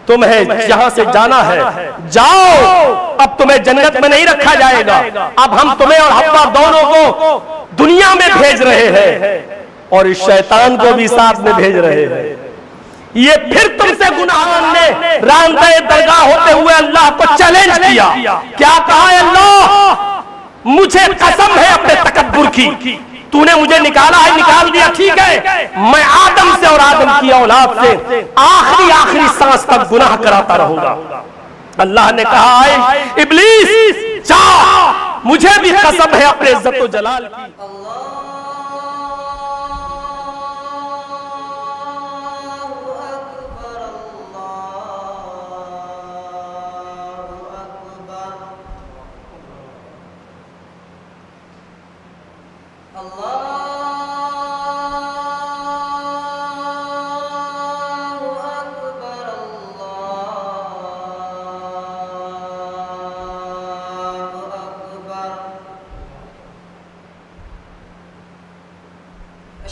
تمہیں یہاں سے جانا ہے، جاؤ، اب تمہیں جنت میں نہیں رکھا جائے گا، اب ہم تمہیں اور حوا دونوں کو دنیا میں بھیج رہے ہیں اور اس شیطان کو بھی ساتھ میں بھیج رہے ہیں۔ یہ پھر تم سے گناہگار نے راندہ درگاہ ہوتے ہوئے اللہ کو چیلنج کیا، کیا کہا ہے اللہ، مجھے قسم ہے اپنے تکبر کی، تو نے مجھے نکالا ہے، نکال دیا، ٹھیک ہے، میں آدم سے اور آدم کی اولاد سے آخری سانس تک گناہ کراتا رہوں گا۔ اللہ نے کہا ہے ابلیس جا، مجھے بھی قسم ہے اپنے عزت و جلال کی۔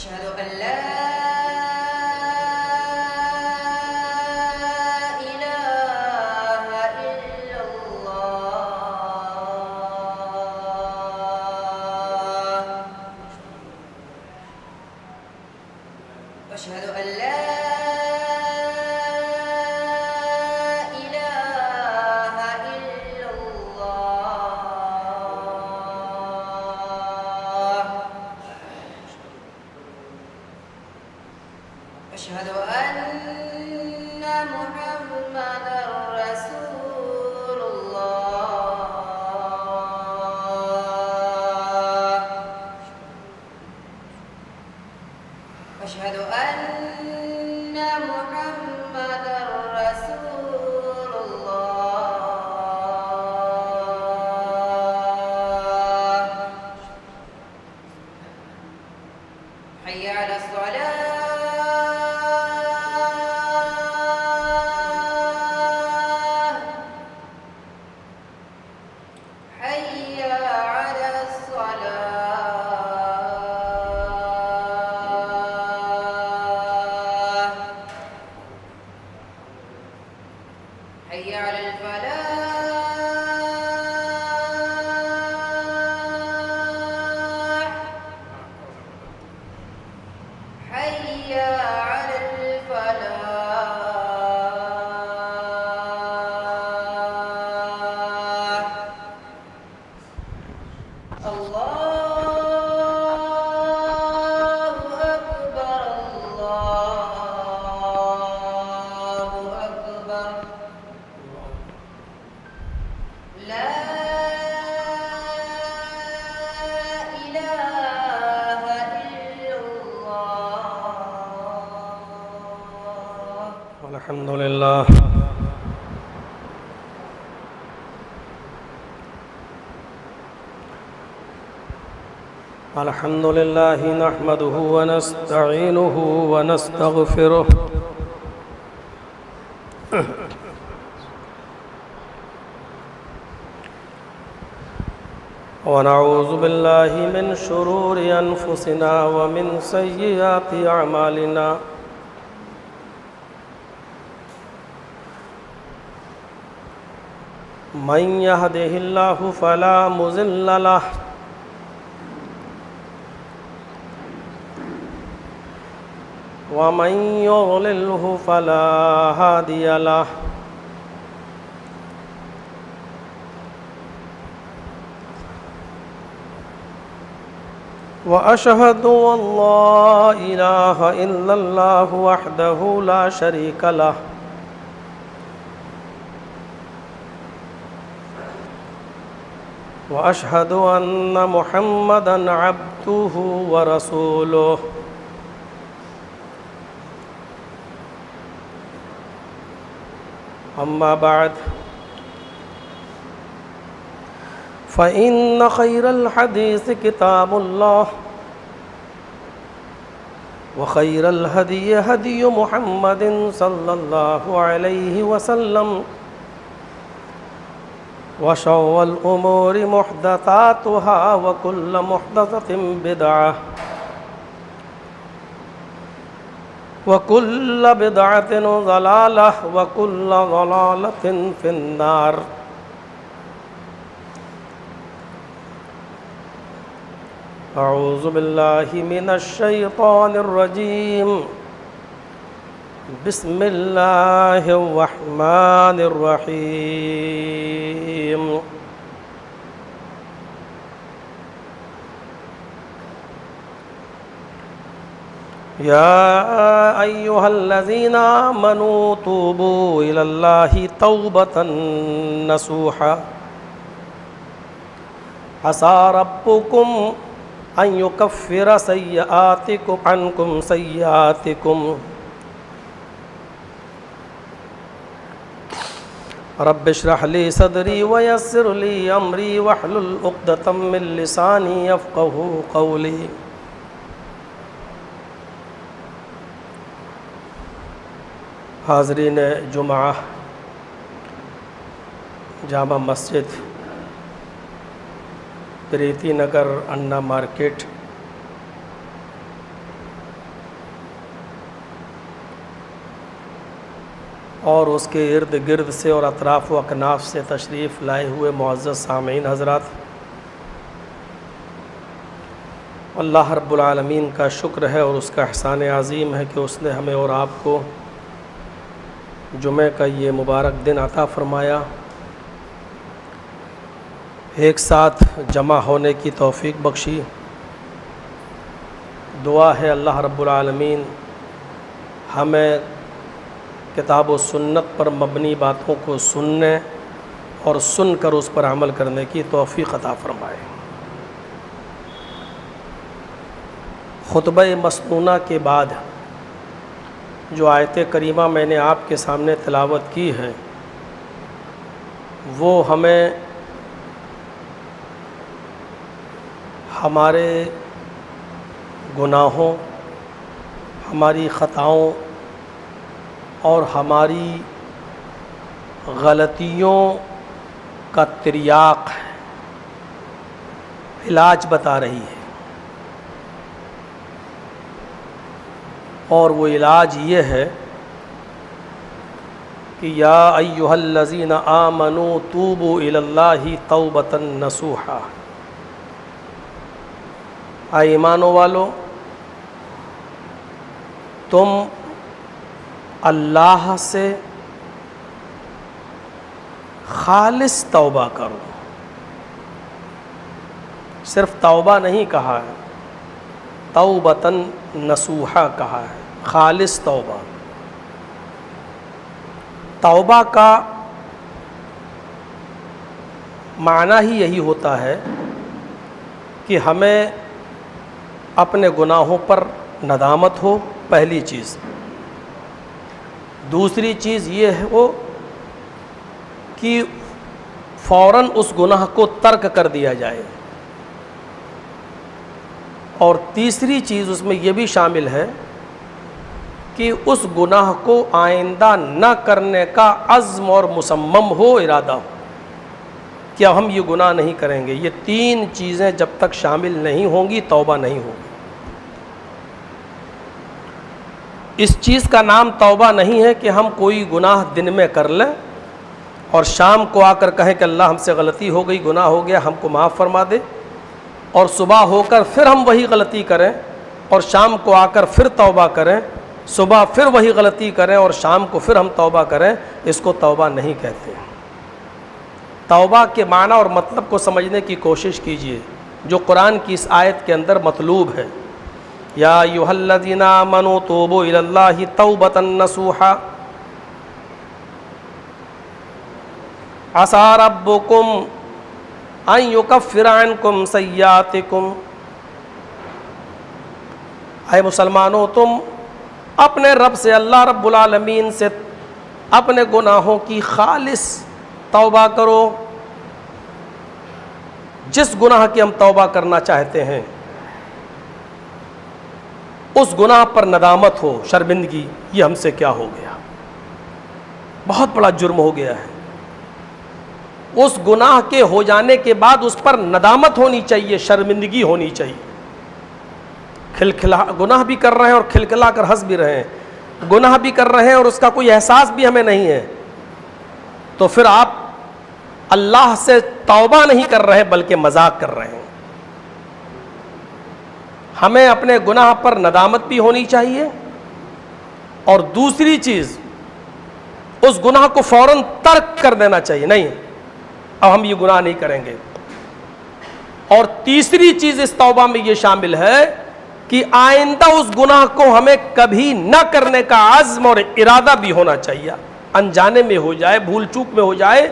أشهد أن لا إله إلا الله أشهد أن لا إله إلا الله أشهد أن محمدًا رسول الله أشهد أن محمدًا رسول الله حي على الصلاة حي على الصلاة حي على الفلاح حي على الفلاح الله أكبر الله أكبر لا إله إلا الله الحمد لله الحمد لله نحمده ونستعينه ونستغفره ونعوذ بالله من شرور أنفسنا ومن سيئات أعمالنا من يهده الله فلا مضل له ومن يضلله فلا هادي له وأشهد أن لا إله إلا الله وحده لا شريك له وأشهد أن محمدًا عبده ورسوله أما بعد فإن خير الحديث كتاب الله وخير الهدي هدي محمد صلى الله عليه وسلم وشر الأمور محدثاتها وكل محدثة بدعة وكل بدعة ضلالة وكل ضلالة في النار. أعوذ بالله من الشيطان الرجيم. بسم الله الرحمن الرحيم. يا أيها الذين آمنوا توبوا إلى الله توبة نصوحا عسى ربكم أن يكفر عنكم سيئاتكم رب اشرح لي صدري ويسر لي أمري واحلل عقدة من لساني يفقهوا قولي. حاضرین جمعہ جامع مسجد پریتی نگر انا مارکیٹ اور اس کے ارد گرد سے اور اطراف و اکناف سے تشریف لائے ہوئے معزز سامعین حضرات، اللہ رب العالمین کا شکر ہے اور اس کا احسان عظیم ہے کہ اس نے ہمیں اور آپ کو جمعہ کا یہ مبارک دن عطا فرمایا، ایک ساتھ جمع ہونے کی توفیق بخشی. دعا ہے اللہ رب العالمین ہمیں کتاب و سنت پر مبنی باتوں کو سننے اور سن کر اس پر عمل کرنے کی توفیق عطا فرمائے. خطبہ مسنونہ کے بعد جو آیت کریمہ میں نے آپ کے سامنے تلاوت کی ہے وہ ہمیں ہمارے گناہوں، ہماری خطاؤں اور ہماری غلطیوں کا تریاق ہے، علاج بتا رہی ہے. اور وہ علاج یہ ہے کہ یا ایھا الذین آمنوا توبوا الی اللہ توبۃ نصوحا. اے ایمانوں والو، تم اللہ سے خالص توبہ کرو. صرف توبہ نہیں کہا ہے، توبۃ نصوحا کہا ہے، خالص توبہ. توبہ کا معنی ہی یہی ہوتا ہے کہ ہمیں اپنے گناہوں پر ندامت ہو، پہلی چیز. دوسری چیز یہ ہے وہ کہ فوراً اس گناہ کو ترک کر دیا جائے. اور تیسری چیز اس میں یہ بھی شامل ہے کہ اس گناہ کو آئندہ نہ کرنے کا عزم اور مصمم ہو، ارادہ ہو کہ اب ہم یہ گناہ نہیں کریں گے. یہ تین چیزیں جب تک شامل نہیں ہوں گی توبہ نہیں ہوگی. اس چیز کا نام توبہ نہیں ہے کہ ہم کوئی گناہ دن میں کر لیں اور شام کو آ کر کہیں کہ اللہ ہم سے غلطی ہو گئی، گناہ ہو گیا، ہم کو معاف فرما دے، اور صبح ہو کر پھر ہم وہی غلطی کریں اور شام کو آ کر پھر توبہ کریں، صبح پھر وہی غلطی کریں اور شام کو پھر ہم توبہ کریں. اس کو توبہ نہیں کہتے. توبہ کے معنی اور مطلب کو سمجھنے کی کوشش کیجیے جو قرآن کی اس آیت کے اندر مطلوب ہے. یا ایھا الذین آمنوا توبوا الی اللہ توبۃ نصوحا عسى ربکم ان یکفر عنکم سیئاتکم. اے مسلمانوں، تم اپنے رب سے، اللہ رب العالمین سے اپنے گناہوں کی خالص توبہ کرو. جس گناہ کی ہم توبہ کرنا چاہتے ہیں اس گناہ پر ندامت ہو، شرمندگی، یہ ہم سے کیا ہو گیا، بہت بڑا جرم ہو گیا ہے. اس گناہ کے ہو جانے کے بعد اس پر ندامت ہونی چاہیے، شرمندگی ہونی چاہیے. گناہ بھی کر رہے ہیں اور کھلکھلا کر ہنس بھی رہے ہیں، گناہ بھی کر رہے ہیں اور اس کا کوئی احساس بھی ہمیں نہیں ہے، تو پھر آپ اللہ سے توبہ نہیں کر رہے بلکہ مذاق کر رہے ہیں۔ ہمیں اپنے گناہ پر ندامت بھی ہونی چاہیے، اور دوسری چیز اس گناہ کو فوراً ترک کر دینا چاہیے، نہیں اب ہم یہ گناہ نہیں کریں گے۔ اور تیسری چیز اس توبہ میں یہ شامل ہے کہ آئندہ اس گناہ کو ہمیں کبھی نہ کرنے کا عزم اور ارادہ بھی ہونا چاہیے۔ انجانے میں ہو جائے، بھول چوک میں ہو جائے،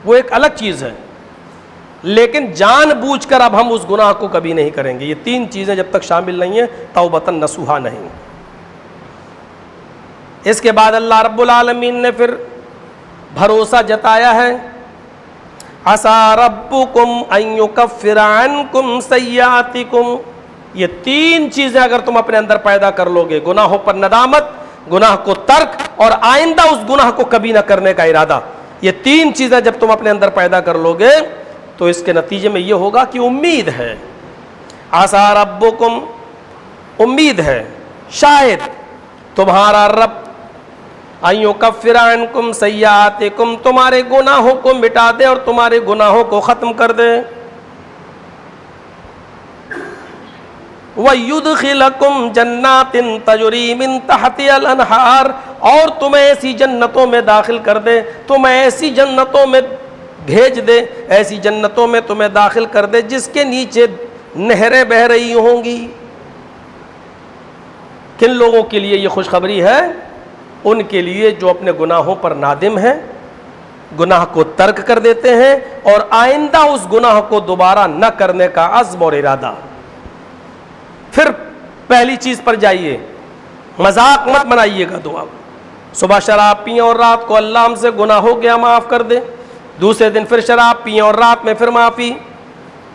وہ ایک الگ چیز ہے، لیکن جان بوجھ کر اب ہم اس گناہ کو کبھی نہیں کریں گے۔ یہ تین چیزیں جب تک شامل نہیں ہیں توبۃ نصوحا نہیں۔ اس کے بعد اللہ رب العالمین نے پھر بھروسہ جتایا ہے، عَسَىٰ رَبُّكُمْ أَن يُكَفِّرَ عَنْكُمْ سَيِّئَاتِكُمْ۔ یہ تین چیزیں اگر تم اپنے اندر پیدا کر لو گے، گناہوں پر ندامت، گناہ کو ترک، اور آئندہ اس گناہ کو کبھی نہ کرنے کا ارادہ، یہ تین چیزیں جب تم اپنے اندر پیدا کر لو گے تو اس کے نتیجے میں یہ ہوگا کہ امید ہے، عَسَىٰ رَبُّكُمْ، امید ہے شاید تمہارا رب، أَن يُكَفِّرَ عَنْكُمْ سَيِّئَاتِكُمْ، تمہارے گناہوں کو مٹا دے اور تمہارے گناہوں کو ختم کر دے، وَيُدْخِلَكُمْ جَنَّاتٍ تَجْرِي مِن تَحْتِهَا الْأَنْهَارُ، اور تمہیں ایسی جنتوں میں داخل کر دے، تمہیں ایسی جنتوں میں بھیج دے، ایسی جنتوں میں تمہیں داخل کر دے جس کے نیچے نہریں بہہ رہی ہوں گی۔ کن لوگوں کے لیے یہ خوشخبری ہے؟ ان کے لیے جو اپنے گناہوں پر نادم ہیں، گناہ کو ترک کر دیتے ہیں اور آئندہ اس گناہ کو دوبارہ نہ کرنے کا عزم اور ارادہ۔ پھر پہلی چیز پر جائیے، مذاق مت بنائیے گا دعا۔ صبح شراب پئیں اور رات کو اللہ ہم سے گناہ ہو گیا معاف کر دے، دوسرے دن پھر شراب پئیں اور رات میں پھر معافی،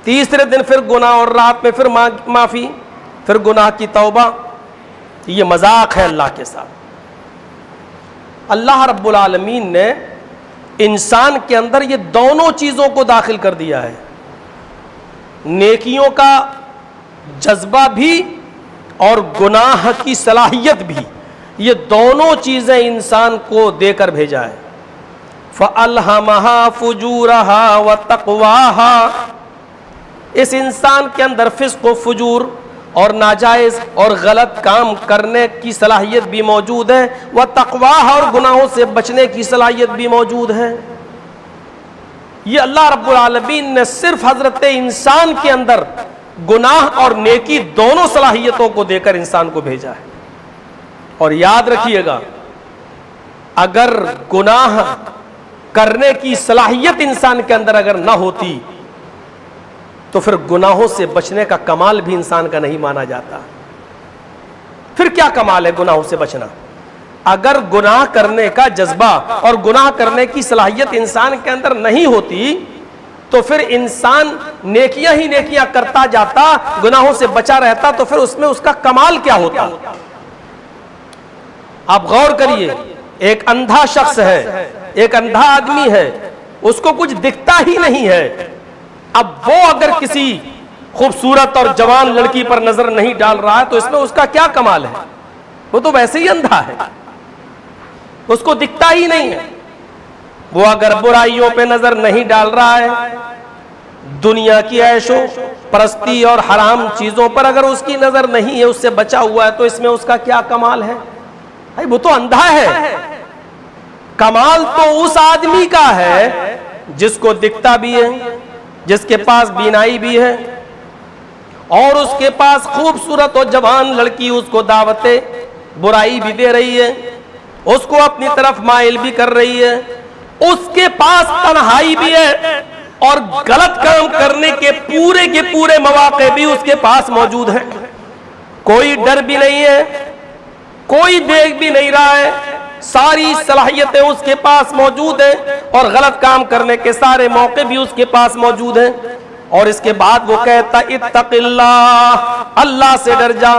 تیسرے دن پھر گناہ اور رات میں پھر معافی، پھر گناہ کی توبہ۔ یہ مذاق ہے اللہ کے ساتھ۔ اللہ رب العالمین نے انسان کے اندر یہ دونوں چیزوں کو داخل کر دیا ہے، نیکیوں کا جذبہ بھی اور گناہ کی صلاحیت بھی، یہ دونوں چیزیں انسان کو دے کر بھیجا ہے۔ فَأَلْهَمَهَا فُجُورَهَا وَتَقْوَاهَا، اس انسان کے اندر فسق و فجور اور ناجائز اور غلط کام کرنے کی صلاحیت بھی موجود ہے، وَتَقْوَاهَا، اور گناہوں سے بچنے کی صلاحیت بھی موجود ہے۔ یہ اللہ رب العالمین نے صرف حضرت انسان کے اندر گناہ اور نیکی دونوں صلاحیتوں کو دے کر انسان کو بھیجا ہے۔ اور یاد رکھیے گا، اگر گناہ کرنے کی صلاحیت انسان کے اندر اگر نہ ہوتی تو پھر گناہوں سے بچنے کا کمال بھی انسان کا نہیں مانا جاتا۔ پھر کیا کمال ہے گناہوں سے بچنا؟ اگر گناہ کرنے کا جذبہ اور گناہ کرنے کی صلاحیت انسان کے اندر نہیں ہوتی تو پھر انسان نیکیاں ہی نیکیاں کرتا جاتا، گناہوں سے بچا رہتا، تو پھر اس میں اس کا کمال کیا ہوتا؟ آپ غور کریے، ایک اندھا شخص ہے، ایک اندھا آدمی ہے، اس کو کچھ دکھتا ہی نہیں ہے، اب وہ اگر کسی خوبصورت اور جوان لڑکی پر نظر نہیں ڈال رہا ہے تو اس میں اس کا کیا کمال ہے؟ وہ تو ویسے ہی اندھا ہے، اس کو دکھتا ہی نہیں ہے۔ وہ اگر برائیوں پہ نظر نہیں ڈال رہا ہے، دنیا کی عیش و پرستی اور حرام چیزوں پر اگر اس کی نظر نہیں ہے، اس سے بچا ہوا ہے، تو اس میں اس کا کیا کمال ہے؟ وہ تو اندھا ہے۔ کمال تو اس آدمی کا ہے جس کو دکھتا بھی ہے، جس کے پاس بینائی بھی ہے، اور اس کے پاس خوبصورت اور جوان لڑکی اس کو دعوت برائی بھی دے رہی ہے، اس کو اپنی طرف مائل بھی کر رہی ہے، اس کے پاس تنہائی بھی ہے اور غلط کام کرنے کے پورے مواقع بھی اس کے پاس موجود ہیں۔ کوئی ڈر بھی نہیں ہے، کوئی دیکھ بھی نہیں رہا ہے، ساری صلاحیتیں اس کے پاس موجود ہیں اور غلط کام کرنے کے سارے موقع بھی اس کے پاس موجود ہیں، اور اس کے بعد وہ کہتا اتق اللہ، اللہ سے ڈر جا،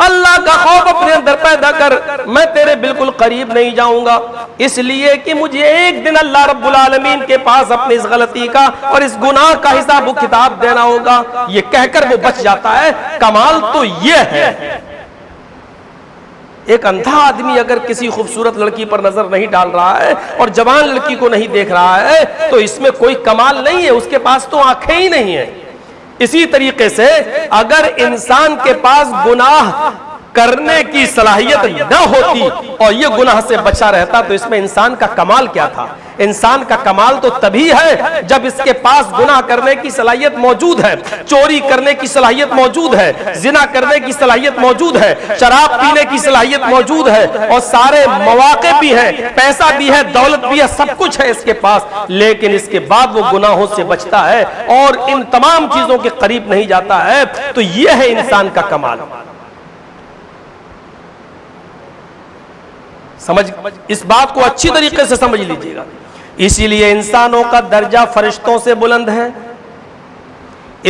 اللہ کا خوف اپنے اندر پیدا کر، میں تیرے بالکل قریب نہیں جاؤں گا، اس لیے کہ مجھے ایک دن اللہ رب العالمین کے پاس اپنی اس غلطی کا اور اس گناہ کا حساب و کتاب دینا ہوگا۔ یہ کہہ کر وہ بچ جاتا ہے۔ کمال تو یہ ہے، ایک اندھا آدمی اگر کسی خوبصورت لڑکی پر نظر نہیں ڈال رہا ہے اور جوان لڑکی کو نہیں دیکھ رہا ہے تو اس میں کوئی کمال نہیں ہے، اس کے پاس تو آنکھیں ہی نہیں ہیں۔ اسی طریقے سے اگر انسان کے پاس گناہ کرنے کی صلاحیت نہ ہوتی اور یہ گناہ سے بچا رہتا تو اس میں انسان کا کمال کیا تھا؟ انسان کا کمال تو تبھی ہے جب اس کے پاس گناہ کرنے کی صلاحیت موجود ہے، چوری کرنے کی صلاحیت موجود ہے، زنا کرنے کی صلاحیت موجود ہے، شراب پینے کی صلاحیت موجود ہے، اور سارے مواقع بھی ہیں، پیسہ بھی ہے، دولت بھی ہے، سب کچھ ہے اس کے پاس، لیکن اس کے بعد وہ گناہوں سے بچتا ہے اور ان تمام چیزوں کے قریب نہیں جاتا ہے۔ تو یہ ہے انسان کا کمال۔ اس بات کو اچھی طریقے سے سمجھ لیجیے گا۔ اسی لیے انسانوں کا درجہ فرشتوں سے بلند ہے،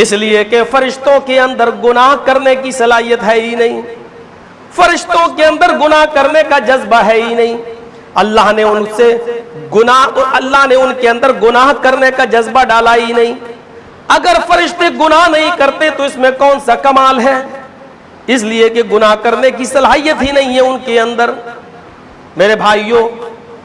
اس لیے کہ فرشتوں کے اندر گناہ کرنے کی صلاحیت ہے ہی نہیں، فرشتوں کے اندر گناہ کرنے کا جذبہ ہے ہی نہیں۔ اللہ نے ان کے اندر گناہ کرنے کا جذبہ ڈالا ہی نہیں۔ اگر فرشتے گناہ نہیں کرتے تو اس میں کون سا کمال ہے؟ اس لیے کہ گناہ کرنے کی صلاحیت ہی نہیں ہے ان کے اندر۔ میرے بھائیوں،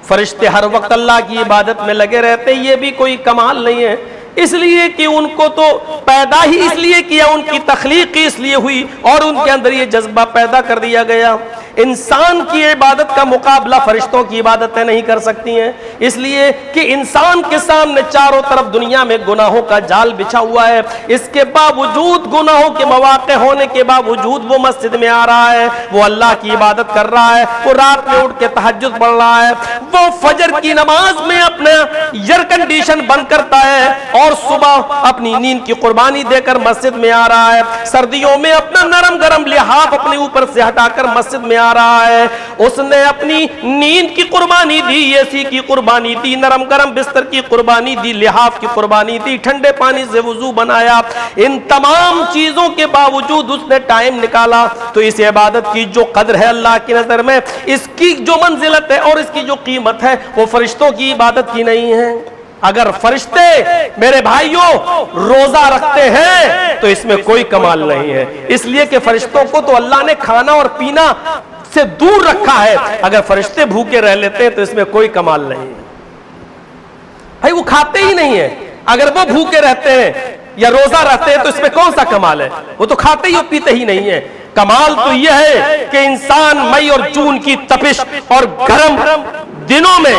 فرشتے ہر وقت اللہ کی عبادت میں لگے رہتے، یہ بھی کوئی کمال نہیں ہے، اس لیے کہ ان کو تو پیدا ہی اس لیے کیا، ان کی تخلیق ہی اس لیے ہوئی اور ان کے اندر یہ جذبہ پیدا کر دیا گیا۔ انسان کی عبادت کا مقابلہ فرشتوں کی عبادتیں نہیں کر سکتی ہیں، اس لیے کہ انسان کے سامنے چاروں طرف دنیا میں گناہوں کا جال بچھا ہوا ہے، اس کے باوجود گناہوں کے مواقع ہونے کے باوجود وہ مسجد میں آ رہا ہے، وہ اللہ کی عبادت کر رہا ہے، وہ رات میں اٹھ کے تہجد پڑھ رہا ہے، وہ فجر کی نماز میں اپنا ایئر کنڈیشن بند کرتا ہے اور صبح اپنی نیند کی قربانی دے کر مسجد میں آ رہا ہے، سردیوں میں اپنا نرم گرم لحاف اپنے اوپر سے ہٹا کر مسجد میں آ رہا ہے، اس نے اپنی نیند کی قربانی دی، اے سی کی قربانی دی، نرم گرم بستر کی قربانی دی، لحاف کی قربانی دی، ٹھنڈے پانی سے وضو بنایا، ان تمام چیزوں کے باوجود اس نے ٹائم نکالا۔ تو اس عبادت کی جو قدر ہے اللہ کی نظر میں، اس کی جو منزلت ہے اور اس کی جو قیمت ہے وہ فرشتوں کی عبادت کی نہیں ہے۔ اگر فرشتے میرے بھائیوں روزہ رکھتے ہیں تو اس میں کوئی کمال نہیں ہے، اس لیے کہ فرشتوں کو تو اللہ نے کھانا اور پینا سے دور رکھا ہے، اگر فرشتے بھوکے رہ لیتے ہیں تو اس میں کوئی کمال نہیں ہے۔ بھائی وہ کھاتے ہی نہیں ہیں، اگر وہ بھوکے رہتے ہیں یا روزہ رہتے ہیں تو اس میں کون سا کمال ہے؟ وہ تو کھاتے ہی اور پیتے ہی نہیں ہیں۔ کمال تو یہ ہے کہ انسان مئی اور جون کی تپش اور گرم دنوں میں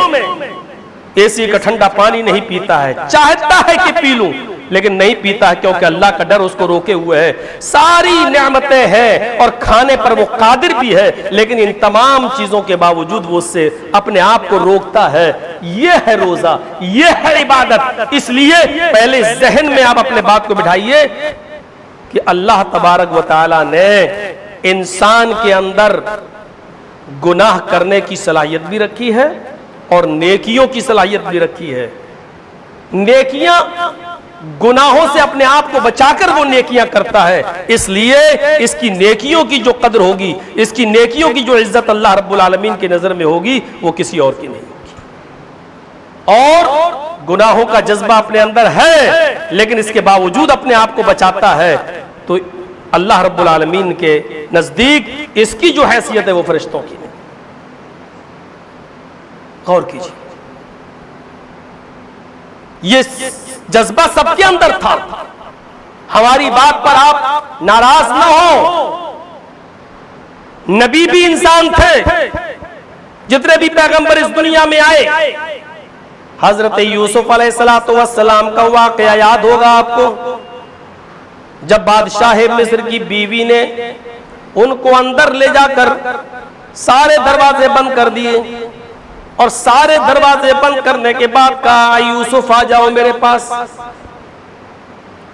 اے سی کا ٹھنڈا پانی نہیں پیتا ہے، چاہتا ہے کہ پی لوں لیکن نہیں پیتا ہے کیونکہ اللہ کا ڈر اس کو روکے ہوئے ہے۔ ساری نعمتیں ہیں اور کھانے پر وہ قادر بھی ہے، لیکن ان تمام چیزوں کے باوجود وہ اس سے اپنے آپ کو روکتا ہے۔ یہ ہے روزہ، یہ ہے عبادت۔ اس لیے پہلے ذہن میں آپ اپنے بات کو بٹھائیے کہ اللہ تبارک و تعالی نے انسان کے اندر گناہ کرنے کی صلاحیت بھی رکھی ہے اور نیکیوں کی صلاحیت بھی رکھی ہے۔ نیکیاں گناہوں سے اپنے آپ کو بچا کر وہ نیکیاں کرتا ہے، اس لیے اس کی نیکیوں کی جو قدر ہوگی، اس کی نیکیوں کی جو عزت اللہ رب العالمین کی نظر میں ہوگی وہ کسی اور کی نہیں ہوگی۔ اور گناہوں کا جذبہ اپنے اندر ہے لیکن اس کے باوجود اپنے آپ کو بچاتا ہے، تو اللہ رب العالمین کے نزدیک اس کی جو حیثیت ہے وہ فرشتوں کی نہیں۔ غور کیجیے، یہ جذبہ سب کے اندر تھا۔ ہماری بات پر آپ ناراض نہ ہو، نبی بھی انسان تھے، جتنے بھی پیغمبر اس دنیا میں آئے۔ حضرت یوسف علیہ السلام کا واقعہ یاد ہوگا آپ کو، جب بادشاہ مصر کی بیوی نے ان کو اندر لے جا کر سارے دروازے بند کر دیے اور سارے دروازے بند کرنے کے بعد کہا یوسف آ جاؤ میرے پاس۔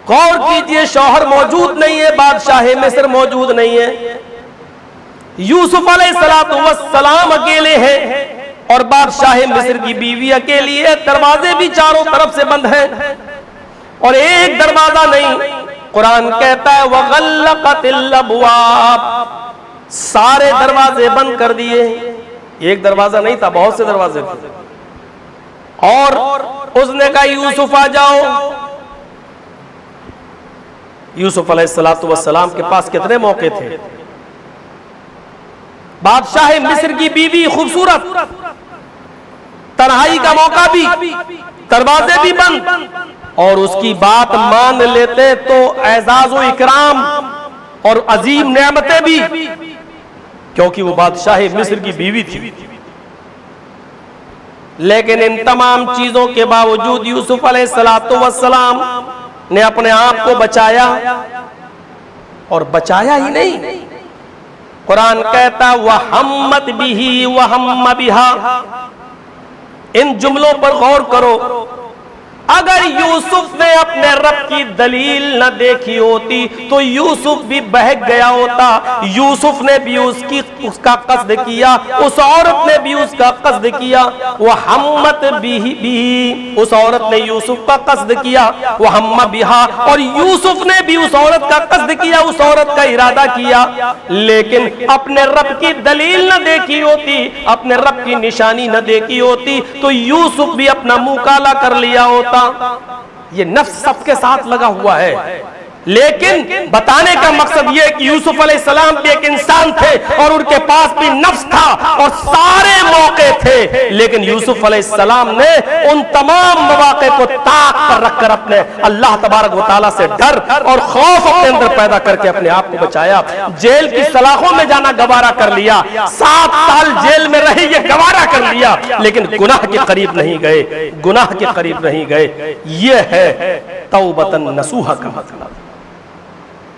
غور کیجئے، شوہر موجود نہیں ہے، بادشاہ مصر موجود نہیں ہے، یوسف علیہ السلام اکیلے ہیں اور بادشاہ مصر کی بیوی اکیلی ہے، دروازے بھی چاروں طرف سے بند ہیں اور ایک دروازہ نہیں۔ قرآن کہتا ہے وَغَلَّقَتِ الْأَبْوَابَ، سارے دروازے بند کر دیے، ایک دروازہ نہیں تھا، بہت سے دروازے تھے، اور اس نے کہا یوسف آ جاؤ۔ یوسف علیہ السلام کے پاس کتنے موقع تھے؟ بادشاہ مصر کی بیوی خوبصورت، تنہائی کا موقع بھی، دروازے بھی بند، اور اس کی بات مان لیتے تو اعزاز و اکرام اور عظیم نعمتیں بھی، کیونکہ وہ بادشاہ مصر کی بیوی تھی۔ لیکن ان تمام چیزوں کے باوجود یوسف علیہ السلام نے اپنے آپ کو بچایا، اور بچایا ہی نہیں، قرآن کہتا وَحَمَّتْ بِهِ وَحَمَّ بِهَا۔ ان جملوں پر غور کرو، اگر یوسف نے اپنے رب کی دلیل نہ دیکھی ہوتی تو یوسف بھی بہک گیا ہوتا، یوسف نے بھی اس کا قصد کیا، اس عورت نے بھی اس کا قصد کیا، وَحَمَّتْ بِهِ، اس عورت نے یوسف کا قصد کیا، وَحَمَّ بِهَا، اور یوسف نے بھی اس عورت کا قصد کیا، اس عورت کا ارادہ کیا، لیکن اپنے رب کی دلیل نہ دیکھی ہوتی، اپنے رب کی نشانی نہ دیکھی ہوتی تو یوسف بھی اپنا منہ کالا کر لیا ہوتا۔ یہ نفس سب کے ساتھ لگا ہوا ہے، لیکن بتانے کا مقصد یہ کہ یوسف علیہ السلام بھی ایک انسان تھے اور ان کے پاس بھی نفس تھا اور سارے موقع تھے، لیکن یوسف علیہ السلام نے ان تمام مواقع کو طاق پر رکھ کر اپنے اللہ تبارک و تعالیٰ سے ڈر اور خوف اپنے اندر پیدا کر کے اپنے آپ کو بچایا۔ جیل کی سلاخوں میں جانا گوارا کر لیا، 7 سال جیل میں رہی یہ گوارا کر لیا، لیکن گناہ کے قریب نہیں گئے، گناہ کے قریب نہیں گئے۔ یہ ہے توبۃ نصوحہ کا مطلب،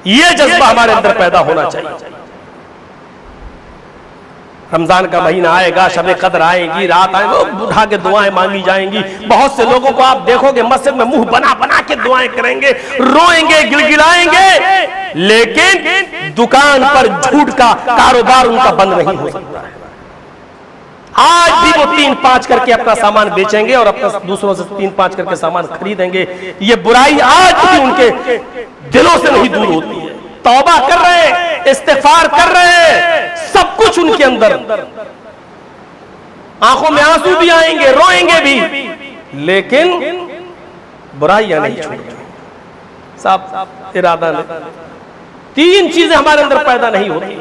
یہ جذبہ ہمارے اندر پیدا ہونا چاہیے۔ رمضان کا مہینہ آئے گا، شب قدر آئے گی، رات آئے گی، بڑھا کے دعائیں مانگی جائیں گی۔ بہت سے لوگوں کو آپ دیکھو گے مسجد میں منہ بنا بنا کے دعائیں کریں گے، روئیں گے، گڑگڑائیں گے، لیکن دکان پر جھوٹ کا کاروبار ان کا بند نہیں ہو سکتا ہے۔ آج بھی وہ 3-5 کر کے اپنا سامان بیچیں گے اور اپنا دوسروں سے 3-5 کر کے سامان خریدیں گے۔ یہ برائی آج بھی ان کے دلوں سے نہیں دور ہوتی ہے۔ توبہ کر رہے ہیں، استغفار کر رہے ہیں، سب کچھ ان کے اندر، آنکھوں میں آنسو بھی آئیں گے، روئیں گے بھی، لیکن برائیاں نہیں چھوڑیں۔ صاحب ارادہ نہیں، 3 چیزیں ہمارے اندر پیدا نہیں ہوتی۔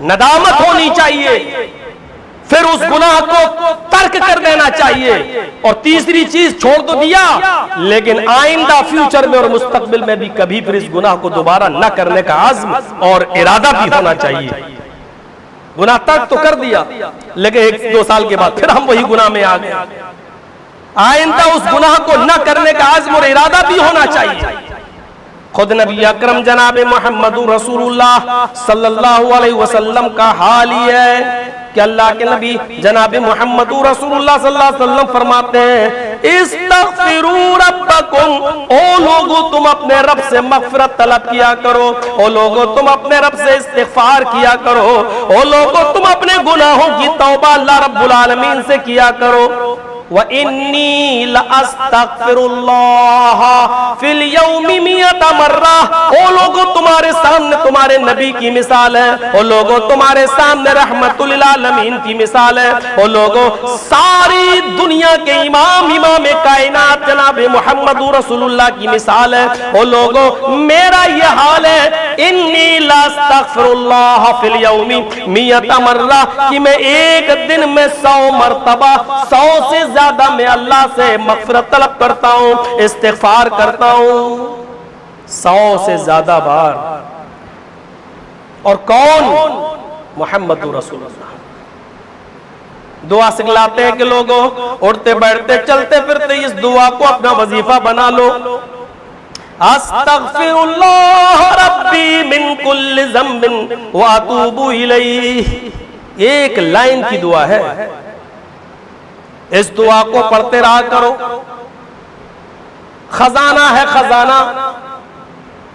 ندامت ہونی چاہیے، پھر اس گناہ کو ترک کر دینا چاہیے، اور تیسری چیز چھوڑ تو دیا لیکن آئندہ فیوچر میں اور مستقبل میں بھی کبھی پھر اس گناہ کو دوبارہ نہ کرنے کا عزم اور ارادہ بھی ہونا چاہیے۔ گناہ ترک تو کر دیا لیکن 1-2 سال کے بعد پھر ہم وہی گناہ میں آ گئے، آئندہ اس گناہ کو نہ کرنے کا عزم اور ارادہ بھی ہونا چاہیے۔ خود نبی اکرم جناب محمد رسول اللہ صلی اللہ علیہ وسلم کا حال یہ ہے کہ اللہ کے نبی جناب محمد رسول اللہ صلی اللہ علیہ وسلم فرماتے ہیں استغفروا ربکم، او لوگو تم اپنے رب سے مغفرت طلب کیا کرو، او لوگو تم اپنے رب سے استغفار کیا کرو، او لوگو تم اپنے گناہوں کی توبہ اللہ رب العالمین سے کیا کرو۔ وَإِنِّي لَأَسْتَغْفِرُ اللَّهَ فِي الْيَوْمِ 100 مرہ، او لوگو تمہارے سامنے تمہارے نبی کی مثال ہے، او لوگو تمہارے سامنے رحمت للعالمین کی مثال ہے، او لوگو ساری دنیا کے امام کائنات جناب محمد رسول اللہ کی مثال ہے، او لوگو میرا یہ حال ہے انی لاستغفر اللہ فی اليوم 100 مرہ، کہ میں ایک دن میں 100 مرتبہ 100 سے زیادہ میں اللہ سے مغفرت طلب کرتا ہوں، استغفار کرتا ہوں 100 سے زیادہ بار۔ اور کون؟ محمد رسول اللہ۔ دعا سکھلاتے ہیں کہ لوگوں اٹھتے بیٹھتے چلتے پھرتے اس دعا کو اپنا وظیفہ بنا لو، استغفر اللہ ربی من کل ذنب واتوب الیہ، ایک لائن کی دعا ہے، اس دعا کو پڑھتے رہا کرو، خزانہ ہے خزانہ۔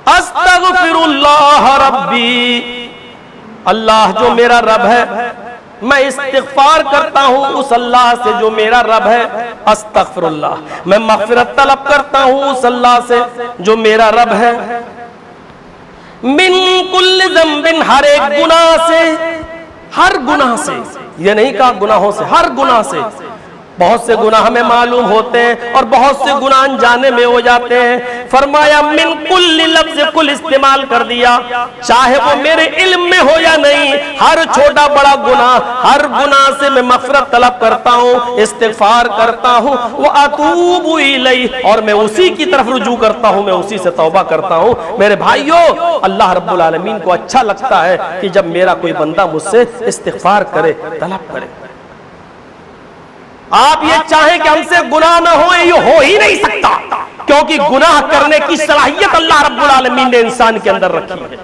استغفر اللہ ربی، اللہ جو میرا رب ہے میں استغفار کرتا ہوں اس اللہ سے جو میرا رب ہے، استغفر اللہ، میں مغفرت طلب کرتا ہوں اس اللہ سے جو میرا رب ہے، من کل ذنب، ہر ایک گناہ سے، ہر گناہ سے، یہ نہیں کہا گناہوں سے، ہر گناہ سے۔ بہت سے گناہ ہمیں معلوم ہوتے ہیں اور بہت سے گناہ انجانے میں ہو جاتے ہیں، فرمایا من کل لفظ کل استعمال کر دیا، چاہے وہ میرے علم میں ہو یا نہیں، ہر چھوٹا بڑا گناہ، ہر گناہ سے میں مغفرت طلب کرتا ہوں، استغفار کرتا ہوں، وَأَتُوبُ إِلَيْهِ، اور میں اسی کی طرف رجوع کرتا ہوں، میں اسی سے توبہ کرتا ہوں۔ میرے بھائیو، اللہ رب العالمین کو اچھا لگتا ہے کہ جب میرا کوئی بندہ مجھ سے استغفار کرے، طلب کرے۔ آپ یہ چاہیں کہ ہم سے گناہ نہ ہو، یہ ہو ہی نہیں سکتا، کیونکہ گناہ کرنے کی صلاحیت اللہ رب العالمین نے انسان کے اندر رکھی ہے،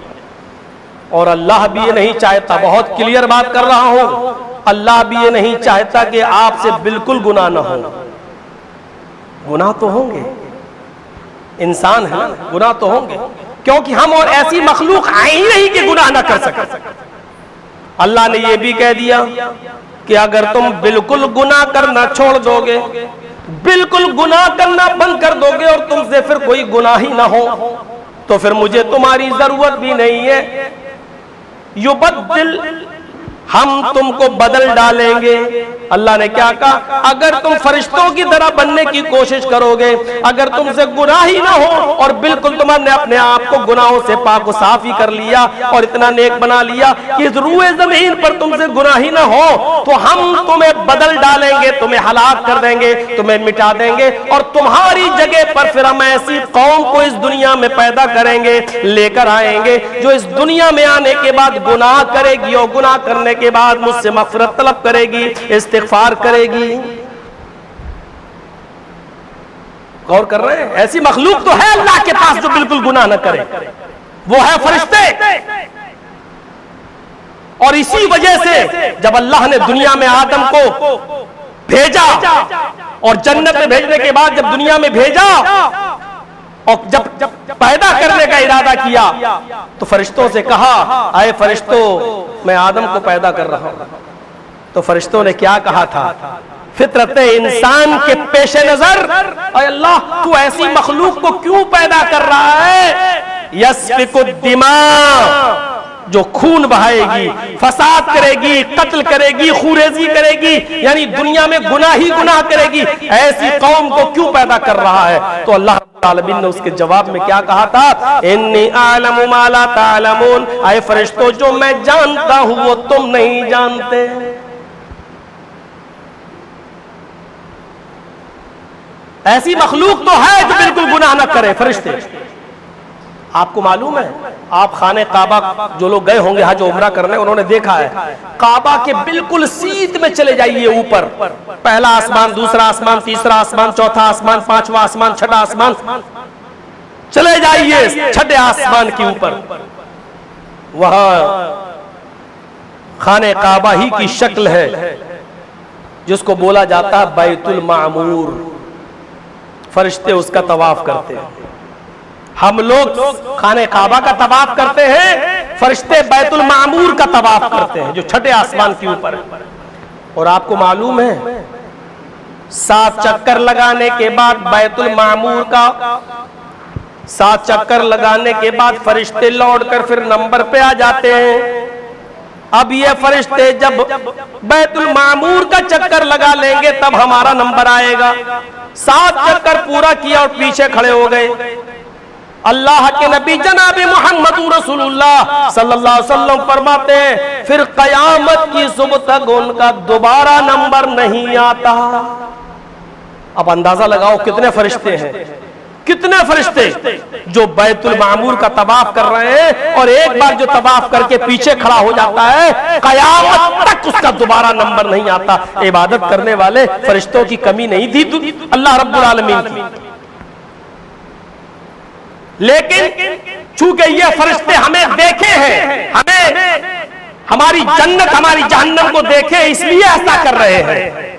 اور اللہ بھی یہ نہیں چاہتا، بہت کلیئر بات کر رہا ہوں، اللہ بھی یہ نہیں چاہتا کہ آپ سے بالکل گناہ نہ ہو۔ گناہ تو ہوں گے، انسان ہے، گناہ تو ہوں گے، کیونکہ ہم اور ایسی مخلوق آئے ہی نہیں کہ گناہ نہ کر سکے۔ اللہ نے یہ بھی کہہ دیا کہ اگر تم بالکل گناہ کرنا چھوڑ دو گے، بالکل گناہ کرنا بند کر دو گے، اور تم سے پھر کوئی گناہ ہی نہ ہو، تو پھر مجھے تمہاری ضرورت بھی نہیں ہے۔ یبدل، ہم تم کو بدل ڈالیں گے۔ اللہ نے کیا کہا؟ اگر تم فرشتوں کی طرح بننے کی کوشش کرو گے، اگر تم سے گناہ ہی نہ ہو، اور بالکل تم نے اپنے آپ کو گناہوں سے پاک و صاف ہی کر لیا اور اتنا نیک بنا لیا کہ اس روئے زمین پر تم سے گناہ ہی نہ ہو، تو ہم تمہیں بدل ڈالیں گے، تمہیں ہلاک کر دیں گے، تمہیں مٹا دیں گے، اور تمہاری جگہ پر پھر ہم ایسی قوم کو اس دنیا میں پیدا کریں گے، لے کر آئیں گے، جو اس دنیا میں آنے کے بعد گناہ کرے گی، اور گناہ کرنے کے بعد مجھ سے مغفرت طلب کرے گی، استغفار کرے گی۔ غور کر رہے ہیں؟ ایسی مخلوق تو ہے اللہ کے پاس جو بالکل گناہ نہ کرے، وہ ہے فرشتے۔ اور اسی وجہ سے جب اللہ نے دنیا میں آدم کو بھیجا، اور جنت میں بھیجنے کے بعد جب دنیا میں بھیجا اور جب پیدا کرنے کا ارادہ کیا، تو فرشتوں سے کہا، اے فرشتوں، میں آدم کو پیدا کر رہا ہوں۔ تو فرشتوں نے کیا کہا تھا؟ فطرت انسان کے پیش نظر، اے اللہ تو ایسی مخلوق کو کیوں پیدا کر رہا ہے؟ یسفک الدماء، جو خون بہائے گی، فساد کرے گی، قتل کرے گی، خوریزی کرے گی، یعنی دنیا میں گناہ ہی گناہ کرے گی، ایسی قوم کو کیوں پیدا کر رہا ہے؟ تو اللہ رب العالمین نے اس کے جواب میں کیا کہا تھا؟ انی اعلم ما لا تعلمون، اے فرشتوں، جو میں جانتا ہوں وہ تم نہیں جانتے۔ ایسی مخلوق تو ہے جو بالکل گناہ نہ کرے، فرشتے۔ آپ کو معلوم ہے، آپ خانہ کعبہ جو لوگ گئے ہوں گے حج عمرہ کرنے، انہوں نے دیکھا ہے کعبہ کے بالکل سیدھ میں چلے جائیے اوپر، پہلا آسمان، دوسرا آسمان، تیسرا آسمان، چوتھا آسمان، پانچواں آسمان، چھٹا آسمان، چلے جائیے چھٹے آسمان کے اوپر، وہاں خانہ کعبہ ہی کی شکل ہے جس کو بولا جاتا ہے بیت المعمور۔ فرشتے اس کا طواف کرتے ہیں، ہم لوگ خانہ کعبہ کا طواف کرتے ہیں، فرشتے بیت المعمور کا طواف کرتے ہیں جو چھٹے آسمان کے اوپر ہے۔ اور آپ کو معلوم ہے 7 چکر لگانے کے بعد بیت المعمور کا 7 چکر لگانے کے بعد فرشتے لوٹ کر پھر نمبر پہ آ جاتے ہیں۔ اب یہ فرشتے جب بیت المعمور کا چکر لگا لیں گے تب ہمارا نمبر آئے گا۔ 7 چکر پورا کیا اور پیچھے کھڑے ہو گئے۔ اللہ کے نبی جناب محمد رسول اللہ صلی اللہ علیہ وسلم فرماتے ہیں پھر قیامت کی صبح تک ان کا دوبارہ نمبر نہیں آتا۔ اب اندازہ لگاؤ کتنے فرشتے ہیں، کتنے فرشتے جو بیت المعمور کا طواف کر رہے ہیں، اور ایک بار جو طواف کر کے پیچھے کھڑا ہو جاتا ہے قیامت تک اس کا دوبارہ نمبر نہیں آتا۔ عبادت کرنے والے فرشتوں کی کمی نہیں تھی اللہ رب العالمین کی، لیکن چونکہ یہ فرشتے ہمیں دیکھے ہیں، ہمیں ہماری جنت ہماری جہنم کو دیکھے، اس لیے ایسا کر رہے ہیں۔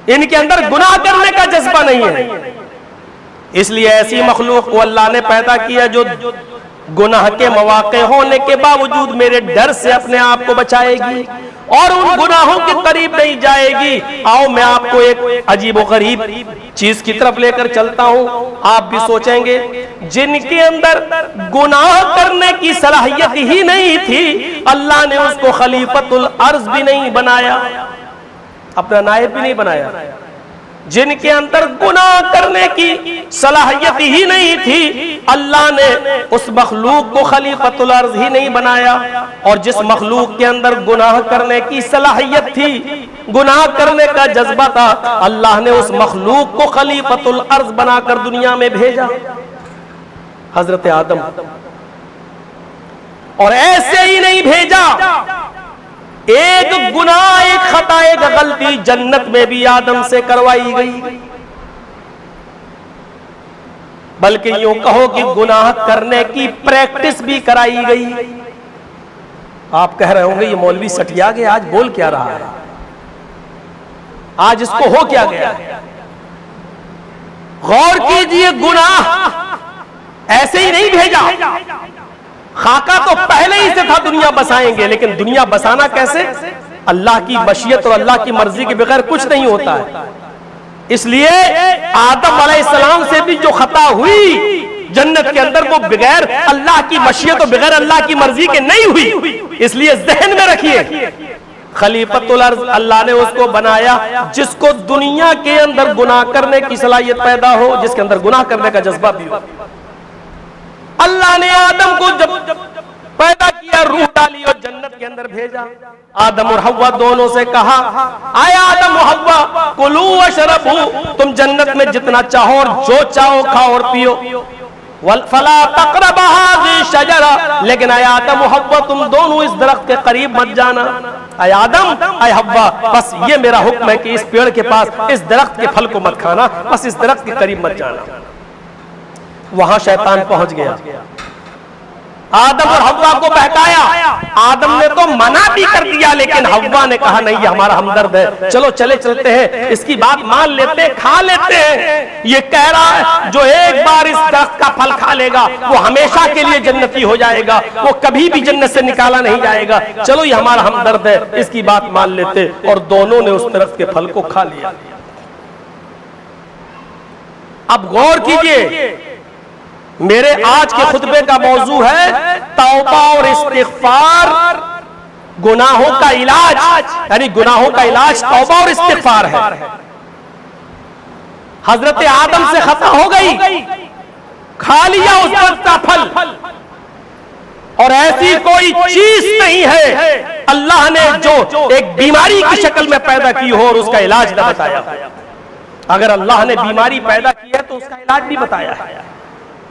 ان کے اندر گناہ کرنے کا جذبہ نہیں ہے، اس لیے ایسی مخلوق کو اللہ نے پیدا کیا جو گناہ کے مواقع ہونے کے باوجود میرے ڈر سے اپنے آپ کو بچائے گی اور ان گناہوں کے قریب نہیں جائے گی۔ آؤ میں آپ کو ایک عجیب و غریب چیز کی طرف لے کر چلتا ہوں، آپ بھی سوچیں گے جن کے اندر گناہ کرنے کی صلاحیت ہی نہیں تھی، اللہ نے اس کو خلیفۃ الارض بھی نہیں بنایا، اپنا نائب بھی نہیں بنایا، جن کے اندر گناہ کرنے کی صلاحیت ہی نہیں تھی، اللہ نے اس مخلوق کو خلیفۃ الارض ہی نہیں بنایا، اور جس مخلوق کے اندر گناہ کرنے کی صلاحیت تھی، گناہ کرنے کا جذبہ تھا، اللہ نے اس مخلوق کو خلیفۃ الارض بنا کر دنیا میں بھیجا، حضرت آدم۔ اور ایسے ہی نہیں بھیجا، ایک گناہ، ایک خطا، ایک غلطی جنت میں بھی آدم سے کروائی گئی، بلکہ یوں کہو کہ گناہ کرنے کی پریکٹس بھی کرائی گئی۔ آپ کہہ رہے ہوں گے یہ مولوی سٹیا گیا، آج بول کیا رہا ہے، آج اس کو ہو کیا گیا؟ غور کیجئے، گناہ ایسے ہی نہیں بھیجا، خاکہ تو پہلے ہی سے تھا دنیا بسائیں گے، لیکن دنیا بسانا کیسے؟ اللہ کی مشیت اور اللہ کی مرضی کے بغیر کچھ نہیں ہوتا ہے۔ اس لیے آدم علیہ السلام سے بھی جو خطا ہوئی جنت کے اندر، وہ بغیر اللہ کی مشیت اور بغیر اللہ کی مرضی کے نہیں ہوئی۔ اس لیے ذہن میں رکھیے، خلیفۃ الارض اللہ نے اس کو بنایا جس کو دنیا کے اندر گناہ کرنے کی صلاحیت پیدا ہو، جس کے اندر گناہ کرنے کا جذبہ بھی ہو۔ اللہ نے آدم کو جب پیدا کیا، روح ڈالی اور جنت کے اندر بھیجا، آدم اور حوا دونوں سے کہا، آئے آدم و حوا کلوا واشربوا، تم جنت میں جتنا چاہو اور جو چاہو کھاؤ اور پیو، فلا تقربا هذه الشجرة، لیکن اے آدم و حوا تم دونوں اس درخت کے قریب مت جانا۔ اے آدم، اے حوا، بس یہ میرا حکم ہے کہ اس پیڑ کے پاس، اس درخت کے پھل کو مت کھانا، بس اس درخت کے قریب مت جانا۔ وہاں شیطان پہنچ گیا، آدم اور حوا کو بہکایا۔ آدم نے تو منع بھی کر دیا، لیکن حوا نے کہا نہیں، یہ ہمارا ہمدرد ہے، چلو چلتے ہیں، اس کی بات مان لیتے، کھا لیتے ہیں۔ یہ کہہ رہا ہے جو ایک بار اس درخت کا پھل کھا لے گا وہ ہمیشہ کے لیے جنتی ہو جائے گا، وہ کبھی بھی جنت سے نکالا نہیں جائے گا، چلو یہ ہمارا ہمدرد ہے، اس کی بات مان لیتے، اور دونوں نے اس درخت کے پھل کو کھا لیا۔ اب غور کیجئے، میرے آج کے خطبے کا موضوع ہے توبہ اور استغفار، گناہوں کا علاج، یعنی گناہوں کا علاج توبہ اور استغفار ہے۔ حضرت آدم سے خطا ہو گئی، کھا لیا اس درخت کا پھل، اور ایسی کوئی چیز نہیں ہے اللہ نے جو ایک بیماری کی شکل میں پیدا کی ہو اور اس کا علاج نہ بتایا۔ اگر اللہ نے بیماری پیدا کی ہے تو اس کا علاج بھی بتایا ہے۔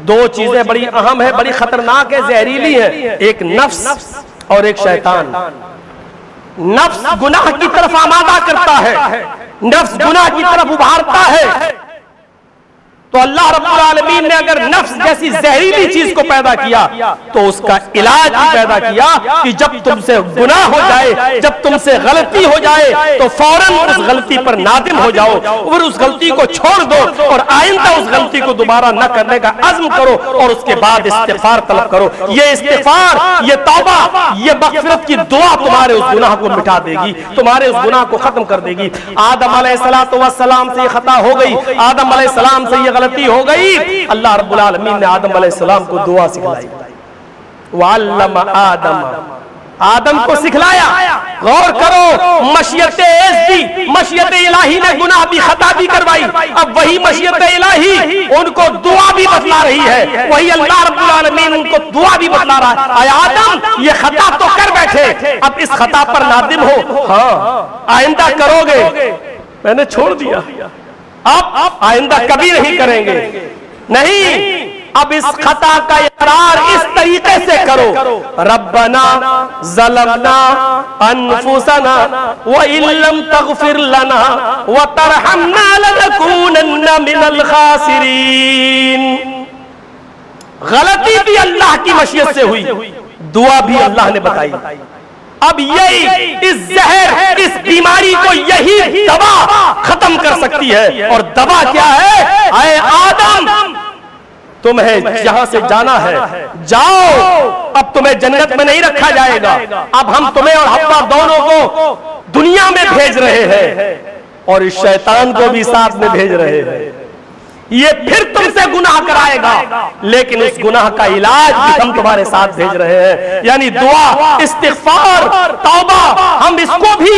دو چیزیں بڑی اہم ہیں، بڑی خطرناک ہے، زہریلی ہیں، ایک نفس اور ایک شیطان۔ نفس گناہ کی طرف آمادہ کرتا ہے، نفس گناہ کی طرف ابھارتا ہے، تو اللہ رب العالمین نے اگر نفس جیسی زہریلی چیز کو پیدا کیا تو اس کا علاج بھی پیدا کیا کہ جب تم سے گناہ ہو جائے، جب تم سے غلطی ہو جائے تو فوراً اس غلطی پر نادم ہو جاؤ اور اس غلطی کو چھوڑ دو، اور آئندہ اس غلطی کو دوبارہ نہ کرنے کا عزم کرو، اور اس کے بعد استغفار طلب کرو۔ یہ استغفار، یہ توبہ، یہ مغفرت کی دعا تمہارے اس گناہ کو مٹا دے گی، تمہارے اس گناہ کو ختم کر دے گی۔ آدم علیہ السلام سے یہ خطا ہو گئی، آدم علیہ السلام سے یہ غلطی ہو گئی، اللہ رب العالمین نے آدم علیہ السلام کو دعا سکھلائی، وَعَلَّمَ آدم کو سکھلایا۔ غور کرو، مشیت عزتی، مشیت الہی نے گناہ بھی خطا بھی کروائی، اب وہی مشیت الہی ان کو دعا بھی بتلا رہی ہے، وہی اللہ رب العالمین ان کو دعا بھی بتلا رہا ہے۔ اے آدم، یہ خطا تو کر بیٹھے، اب اس خطا پر نادم ہو، ہاں آئندہ کرو گے، میں نے چھوڑ دیا، اب آئندہ کبھی نہیں کریں گے، نہیں، اب اس خطا کا اقرار اس طریقے سے کرو، ربنا ظلمنا انفسنا وان لم تغفر لنا وترحمنا لنكونن من الخاسرین۔ غلطی بھی اللہ کی مشیت سے ہوئی، دعا بھی اللہ نے بتائی، اب یہی اس زہر، اس بیماری کو یہی دوا ختم کر سکتی ہے، اور دوا کیا ہے؟ اے آدم، تمہیں جہاں سے جانا ہے جاؤ، اب تمہیں جنت میں نہیں رکھا جائے گا، اب ہم تمہیں اور حوا دونوں کو دنیا میں بھیج رہے ہیں، اور اس شیطان کو بھی ساتھ میں بھیج رہے ہیں، یہ پھر تم سے گناہ کرائے گا، لیکن اس گناہ کا علاج بھی ہم تمہارے ساتھ بھیج رہے ہیں، یعنی دعا، استغفار، توبہ، ہم اس کو بھی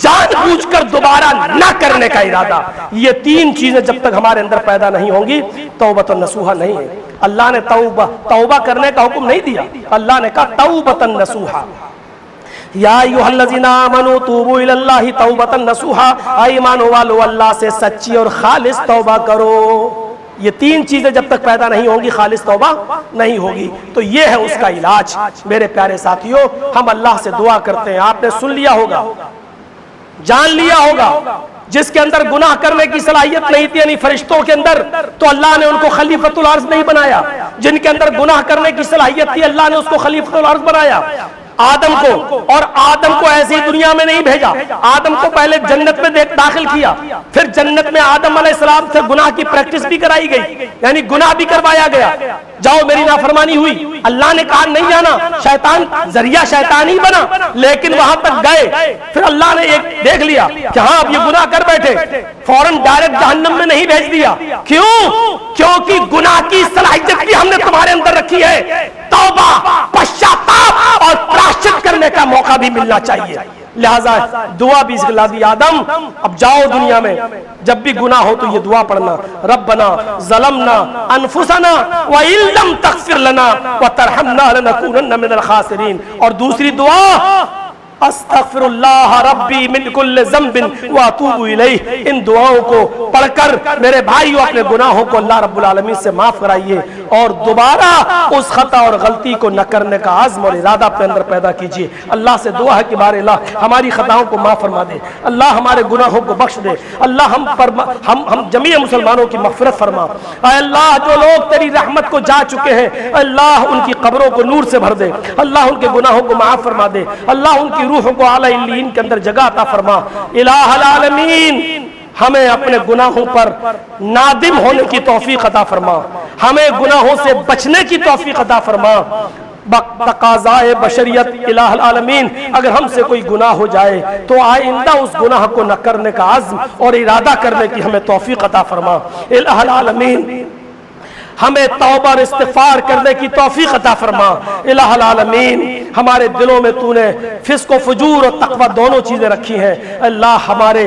جان بوجھ کر دوبارہ نہ کرنے کا ارادہ، یہ تین چیزیں جب تک ہمارے اندر پیدا نہیں ہوں گی توبۃ نصوحہ نہیں ہے۔ اللہ نے توبہ کرنے کا حکم نہیں دیا، اللہ نے کہا توبۃ نصوحہ، یا ایھا الذین آمنوا توبوا الی اللہ توبۃ نصوحہ، اے ایمان والو اللہ سے سچی اور خالص توبہ کرو۔ یہ تین چیزیں جب تک پیدا نہیں ہوں گی خالص توبہ نہیں ہوگی، تو یہ ہے اس کا علاج۔ میرے پیارے ساتھیوں، ہم اللہ سے دعا کرتے ہیں، آپ نے سن لیا ہوگا، جان لیا ہوگا، جس کے اندر گناہ کرنے کی صلاحیت نہیں تھی، یعنی فرشتوں کے اندر، تو اللہ نے ان کو خلیفۃ الارض نہیں بنایا۔ جن کے اندر گناہ کرنے کی صلاحیت تھی، اللہ نے اس کو خلیفۃ الارض بنایا۔ آدم کو، اور آدم کو ایسے ہی دنیا میں نہیں بھیجا، آدم کو پہلے جنت میں داخل کیا، پھر جنت میں آدم علیہ السلام سے گناہ کی پریکٹس بھی کرائی گئی، یعنی گناہ بھی کروایا گیا۔ جاؤ میری نافرمانی ہوئی، اللہ نے کہا نہیں جانا، شیطان ذریعہ شیطان ہی بنا، لیکن وہاں تک گئے، پھر اللہ نے ایک دیکھ لیا کہ ہاں اب یہ گناہ کر بیٹھے، فوراً ڈائریکٹ جہنم میں نہیں بھیج دیا۔ کیوں؟ کیونکہ گناہ کی صلاحیت بھی ہم نے تمہارے اندر رکھی ہے، توبہ، پشچاتاپ اور پراشچت کرنے کا موقع بھی ملنا چاہیے۔ لہذا دعا بھی سکھلا دی آدم، اب جاؤ دنیا میں جب بھی گناہ ہو تو یہ دعا پڑھنا، ربنا ظلمنا انفسنا وَإِن لَمْ تَغْفِرْ لَنَا وَتَرْحَمْنَا لَنَكُونَنَّ مِنَ الْخَاسِرِينَ، اور دوسری دعا استغفر اللہ ربی من کل ذنب واتوب الیہ۔ ان دعاؤں کو پڑھ کر میرے بھائیو اپنے گناہوں کو اللہ رب العالمین سے معاف کرائیے، اور دوبارہ اس خطا اور غلطی کو نہ کرنے کا عزم اور ارادہ اپنے اندر پیدا کیجیے۔ اللہ سے دعا ہے کہ بارے اللہ ہماری خطاؤں کو معاف فرما دے، اللہ ہمارے گناہوں کو بخش دے، اللہ ہم جمیع مسلمانوں کی مغفرت فرما۔ اے اللہ جو لوگ تیری رحمت کو جا چکے ہیں، اللہ ان کی قبروں کو نور سے بھر دے، اللہ ان کے گناہوں کو معاف فرما دے، اللہ ان کی روحوں کو اعلی علیین کے اندر جگہ عطا فرما۔ الہ العالمین ہمیں اپنے گناہوں پر نادم ہونے کی توفیق عطا فرما، ہمیں گناہوں سے بچنے کی توفیق عطا فرما۔ تقاضائے بشریت الہ العالمین، اگر ہم سے کوئی گناہ ہو جائے تو آئندہ اس گناہ کو نہ کرنے کا عزم اور ارادہ کرنے کی ہمیں توفیق عطا فرما۔ الہ العالمین ہمیں توبہ اور استغفار کرنے کی توفیق عطا فرما۔ الہ العالمین ہمارے دلوں میں تو نے فسق و فجور اور تقوی دونوں چیزیں رکھی ہیں، اللہ ہمارے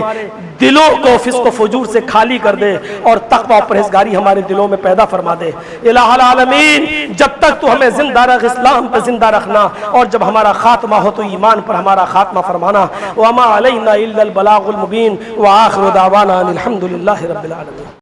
دلوں کو فسق و فجور سے خالی کر دے اور تقوی و پرہیزگاری ہمارے دلوں میں پیدا فرما دے۔ الہ العالمین جب تک تو ہمیں زندہ رکھ، اسلام پہ زندہ رکھنا، اور جب ہمارا خاتمہ ہو تو ایمان پر ہمارا خاتمہ فرمانا۔ وما علینا الا البلاغ المبین، وآخر دعوانا الحمد للہ رب العالمین۔